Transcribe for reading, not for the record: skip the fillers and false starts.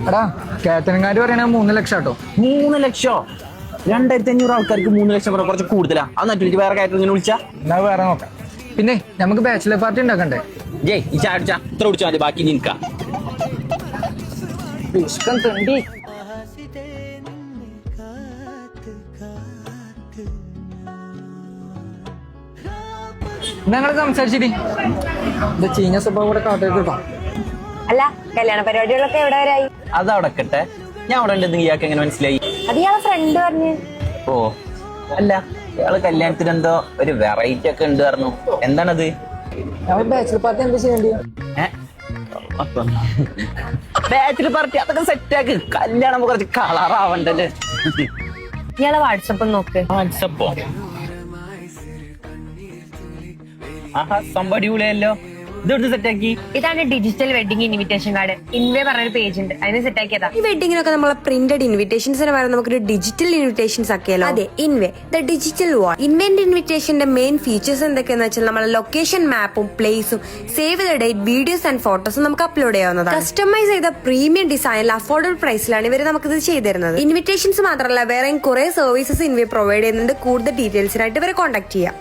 എടാ കാറ്ററിംഗുകാര് പറയണ 3 ലക്ഷം കേട്ടോ. 3 ലക്ഷോ? 2500 ആൾക്കാർക്ക് 3 ലക്ഷം പറഞ്ഞാൽ കുറച്ച് കൂടുതലാ. അത് നട്ടിട്ട് വേറെ കാറ്ററിംഗിനെ വിളിച്ചാ എന്നാ വേറെ നോക്കാം. പിന്നെ നമുക്ക് ബാച്ചിലർ പാർട്ടി ഉണ്ടാക്കണ്ടേ? ജയ് ഈ ചായ അടിച്ചാ ഇത്ര കുടിച്ചാൽ മതി, ബാക്കി നിൽക്കാം. ഞങ്ങൾ സംസാരിച്ചിട്ട് ചീഞ്ഞ സ്വഭാവം കൂടെ കാട്ടേട്ടോ. അല്ല, കല്യാണ പരിപാടികളൊക്കെ എവിടെ വരായി? അത് അവിടെ കട്ടെ, ഞാൻ അവിടെ ഉണ്ടെന്ന് ഇയാൾക്ക് എങ്ങനെ മനസ്സിലായി? അത് ഇയാളെ ഫ്രണ്ട് പറഞ്ഞു. ഓ അല്ല, ഇയാള് കല്യാണത്തിന് എന്തോ ഒരു വെറൈറ്റി ഒക്കെ ഉണ്ട് പറഞ്ഞു. എന്താണത്? ഞങ്ങൾ ബാച്ചിലർ പാർട്ടി എന്താ ചെയ്യേണ്ടി? ബാച്ചിലർ പാർട്ടി അതൊക്കെ സെറ്റാക്ക്. കല്യാണം കുറച്ച് കളറാവണ്ടല്ലേ. ഇയാളെ വാട്സപ്പ് നോക്ക്. വാട്സപ്പോ? ആഹാ, സംഭവം അടിപൊളിയല്ലോ. ഇതെടുത്ത് സെറ്റാക്കി. ഇതാണ് ഡിജിറ്റൽ വെഡിങ് ഇൻവിറ്റേഷൻ കാർഡ്. ഇൻവേ പറഞ്ഞൊരു പേജ് ഉണ്ട്, അതിന് സെറ്റാക്കിയതാ. ഈ വെഡിങ്ങിനൊക്കെ നമ്മളെ പ്രിന്റഡ് ഇൻവിറ്റേഷൻസിന് പകരം നമുക്കൊരു ഡിജിറ്റൽ ഇൻവിറ്റേഷൻസ് ആക്കിയല്ലോ. അതെ, ഇൻവേ ദ ഡിജിറ്റൽ വാൾ. ഇൻവെന്റ് ഇൻവിറ്റേഷന്റെ മെയിൻ ഫീച്ചേഴ്സ് എന്തൊക്കെയാന്ന് വെച്ചാൽ നമ്മളെ ലൊക്കേഷൻ മാപ്പും പ്ലേസും save the date videos and ഫോട്ടോസും നമുക്ക് അപ്ലോഡ് ചെയ്യാവുന്നതാണ്. കസ്റ്റമൈസ് ചെയ്ത പ്രീമിയം ഡിസൈനിൽ അഫോർഡബിൾ പ്രൈസിലാണ് ഇവർ നമുക്കിത് ചെയ്തു തരുന്നത്. ഇൻവിറ്റേഷൻസ് മാത്രമല്ല വേറെയും കുറെ സർവീസസ് ഇൻവേ പ്രൊവൈഡ് ചെയ്യുന്നുണ്ട്. കൂടുതൽ ഡീറ്റെയിൽസിനായിട്ട് ഇവരെ കോൺടാക്ട് ചെയ്യാം.